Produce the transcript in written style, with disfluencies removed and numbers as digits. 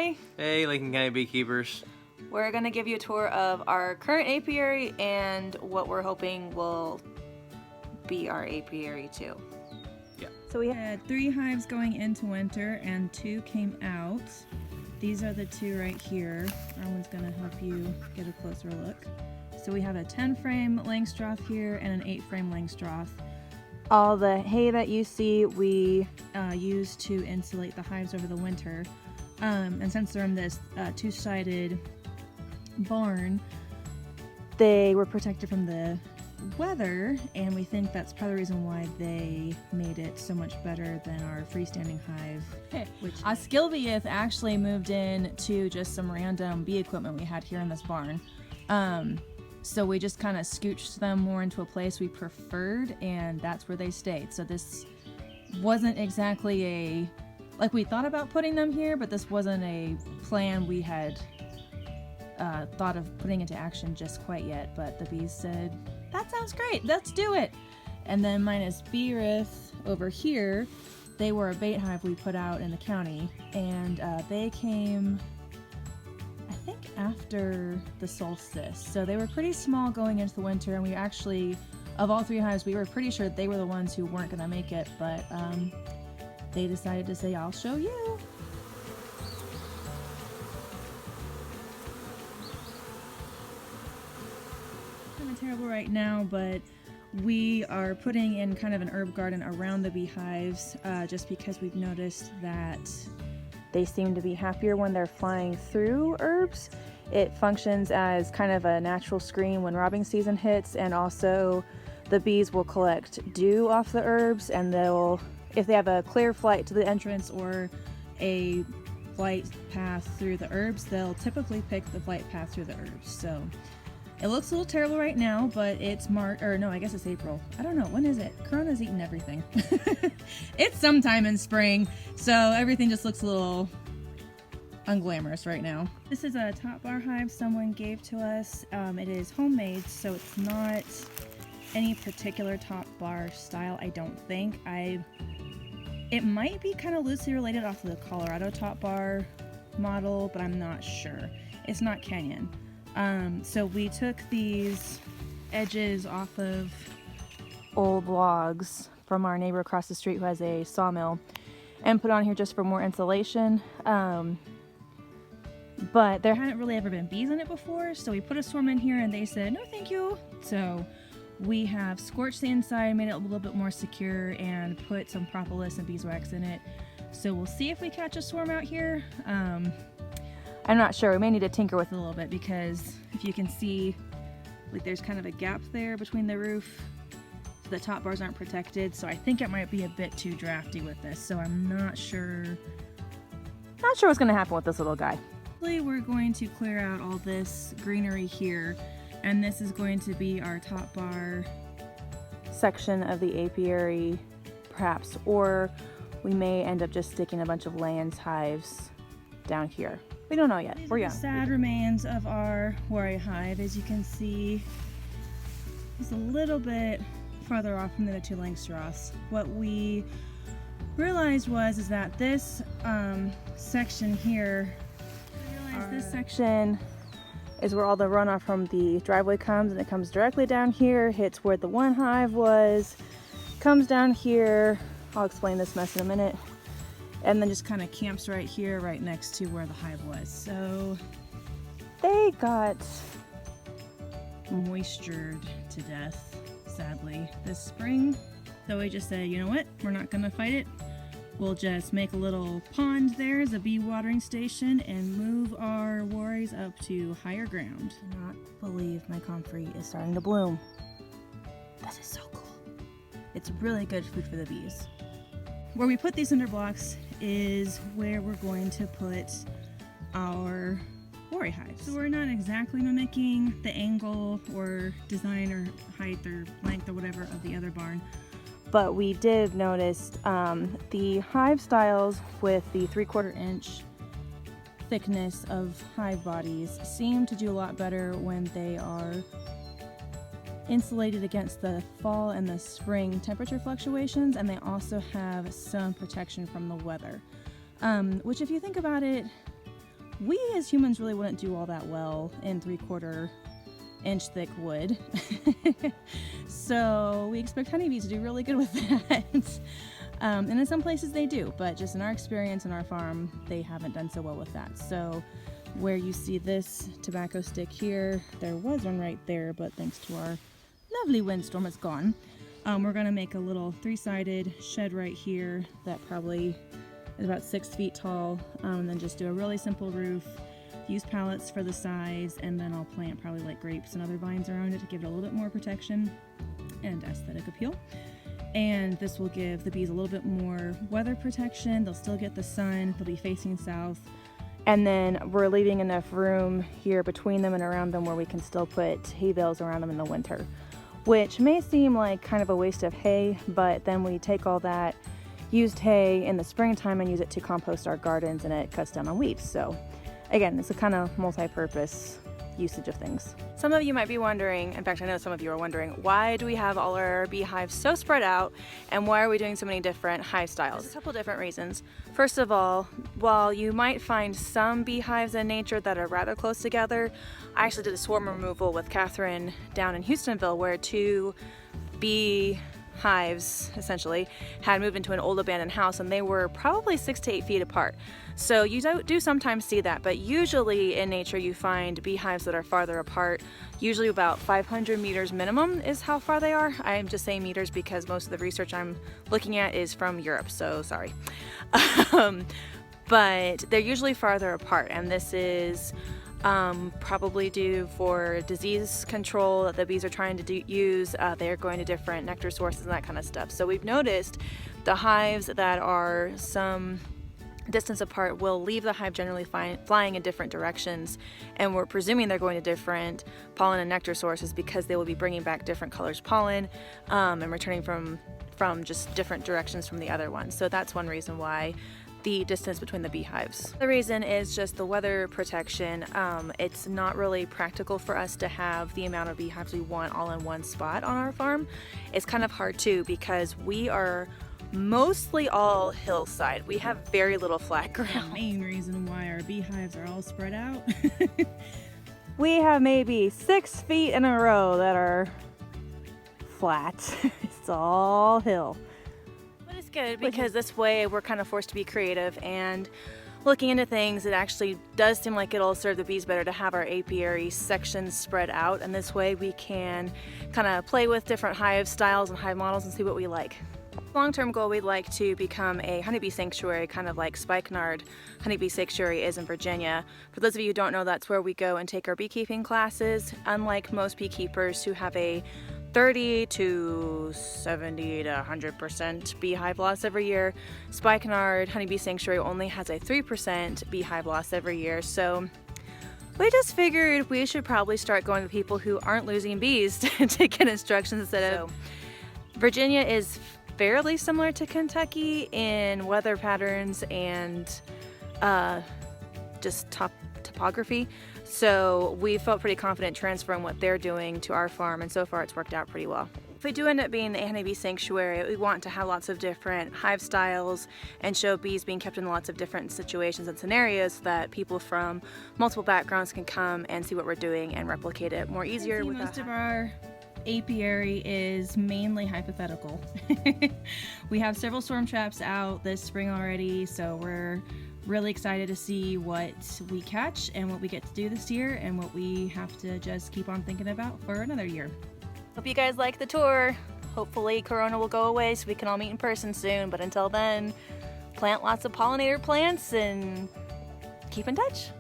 Hi! Hey, Lincoln County beekeepers. We're going to give you a tour of our current apiary and what we're hoping will be our apiary too. Yeah. So we had 3 hives going into winter and 2 came out. These are the 2 right here. Arwen's going to help you get a closer look. So we have a 10 frame Langstroth here and an 8 frame Langstroth. All the hay that you see we use to insulate the hives over the winter. And since they're in this 2-sided barn, they were protected from the weather, and we think that's part of the reason why they made it so much better than our freestanding hive. Which Skilbyeth actually moved in to just some random bee equipment we had here in this barn. So we just kind of scooched them more into a place we preferred, and that's where they stayed. So this wasn't exactly like we thought about putting them here, but this wasn't a plan we had thought of putting into action just quite yet. But the bees said, that sounds great, let's do it. And then minus Beerith over here, they were a bait hive we put out in the county, and they came, I think, after the solstice. So they were pretty small going into the winter, and we actually, of all 3 hives, we were pretty sure they were the ones who weren't going to make it, but they decided to say, I'll show you. Kind of terrible right now, but we are putting in kind of an herb garden around the beehives just because we've noticed that they seem to be happier when they're flying through herbs. It functions as kind of a natural screen when robbing season hits, and also the bees will collect dew off the herbs, and they'll, if they have a clear flight to the entrance or a flight path through the herbs, they'll typically pick the flight path through the herbs. So it looks a little terrible right now, but it's March, or no, I guess it's April. I don't know, when is it? Corona's eating everything. It's sometime in spring, so everything just looks a little unglamorous right now. This is a top bar hive someone gave to us. It is homemade, so it's not any particular top bar style, I don't think. It might be kind of loosely related off of the Colorado top bar model, but I'm not sure. It's not Kenyan. So we took these edges off of old logs from our neighbor across the street who has a sawmill and put on here just for more insulation. But there hadn't really ever been bees in it before, so we put a swarm in here and they said, no thank you. So we have scorched the inside, made it a little bit more secure, and put some propolis and beeswax in it. So we'll see if we catch a swarm out here. I'm not sure. We may need to tinker with it a little bit, because if you can see, like, there's kind of a gap there between the roof. So the top bars aren't protected, so I think it might be a bit too drafty with this. So I'm not sure what's going to happen with this little guy. We're going to clear out all this greenery here, and this is going to be our top bar section of the apiary, perhaps, or we may end up just sticking a bunch of Lands hives down here. We don't know yet. We're young. Sad remains of our Warrior hive. As you can see, it's a little bit farther off from the 2 Langstroths. What we realized is that this section here, this section is where all the runoff from the driveway comes, and it comes directly down here, hits where the 1 hive was, comes down here. I'll explain this mess in a minute. And then just kind of camps right here, right next to where the hive was. So they got moistured to death, sadly, this spring. So we just said, you know what, we're not gonna fight it. We'll just make a little pond there as a bee watering station and move our worries up to higher ground. I cannot believe my comfrey is starting to bloom. This is so cool. It's really good food for the bees. Where we put these cinder blocks is where we're going to put our Warrior hives. So we're not exactly mimicking the angle or design or height or length or whatever of the other barn, but we did notice the hive styles with the 3/4 inch thickness of hive bodies seem to do a lot better when they are insulated against the fall and the spring temperature fluctuations, and they also have some protection from the weather. Which, if you think about it, we as humans really wouldn't do all that well in 3/4 inch thick wood. So we expect honeybees to do really good with that. And in some places they do, but just in our experience in our farm, they haven't done so well with that. So where you see this tobacco stick here, there was one right there, but thanks to our lovely windstorm, it's gone. We're gonna make a little 3-sided shed right here that probably is about 6 feet tall, and then just do a really simple roof, use pallets for the sides, and then I'll plant probably like grapes and other vines around it to give it a little bit more protection and aesthetic appeal. And this will give the bees a little bit more weather protection. They'll still get the sun, they'll be facing south. And then we're leaving enough room here between them and around them where we can still put hay bales around them in the winter, which may seem like kind of a waste of hay, but then we take all that used hay in the springtime and use it to compost our gardens, and it cuts down on weeds. So again, it's a kind of multi-purpose usage of things. Some of you might be wondering, in fact I know some of you are wondering, why do we have all our beehives so spread out and why are we doing so many different hive styles? There's a couple different reasons. First of all, while you might find some beehives in nature that are rather close together, I actually did a swarm removal with Catherine down in Houstonville where 2 bee hives essentially had moved into an old abandoned house and they were probably 6 to 8 feet apart. So you do sometimes see that, but usually in nature you find beehives that are farther apart, usually about 500 meters minimum is how far they are. I'm just saying meters because most of the research I'm looking at is from Europe, so sorry. But they're usually farther apart, and this is probably due for disease control that the bees are trying to use. They're going to different nectar sources and that kind of stuff. So we've noticed the hives that are some distance apart will leave the hive generally flying in different directions, and we're presuming they're going to different pollen and nectar sources because they will be bringing back different colors pollen and returning from just different directions from the other ones. So that's one reason why the distance between the beehives. The reason is just the weather protection. It's not really practical for us to have the amount of beehives we want all in one spot on our farm. It's kind of hard too because we are mostly all hillside. We have very little flat ground. The main reason why our beehives are all spread out. We have maybe 6 feet in a row that are flat. It's all hill. But it's good because this way we're kind of forced to be creative and looking into things. It actually does seem like it'll serve the bees better to have our apiary sections spread out, and this way we can kind of play with different hive styles and hive models and see what we like. Long-term goal, we'd like to become a honeybee sanctuary, kind of like Spikenard Honeybee Sanctuary is in Virginia. For those of you who don't know, that's where we go and take our beekeeping classes. Unlike most beekeepers who have a 30 to 70 to 100% beehive loss every year, Spikenard Honeybee Sanctuary only has a 3% beehive loss every year. So we just figured we should probably start going to people who aren't losing bees to get instructions instead of... Virginia is fairly similar to Kentucky in weather patterns and just topography. So we felt pretty confident transferring what they're doing to our farm, and so far it's worked out pretty well. If we do end up being a honeybee sanctuary, we want to have lots of different hive styles and show bees being kept in lots of different situations and scenarios so that people from multiple backgrounds can come and see what we're doing and replicate it more easier. Most of our apiary is mainly hypothetical. We have several storm traps out this spring already, so we're really excited to see what we catch and what we get to do this year and what we have to just keep on thinking about for another year. Hope you guys like the tour. Hopefully Corona will go away so we can all meet in person soon, but until then, plant lots of pollinator plants and keep in touch.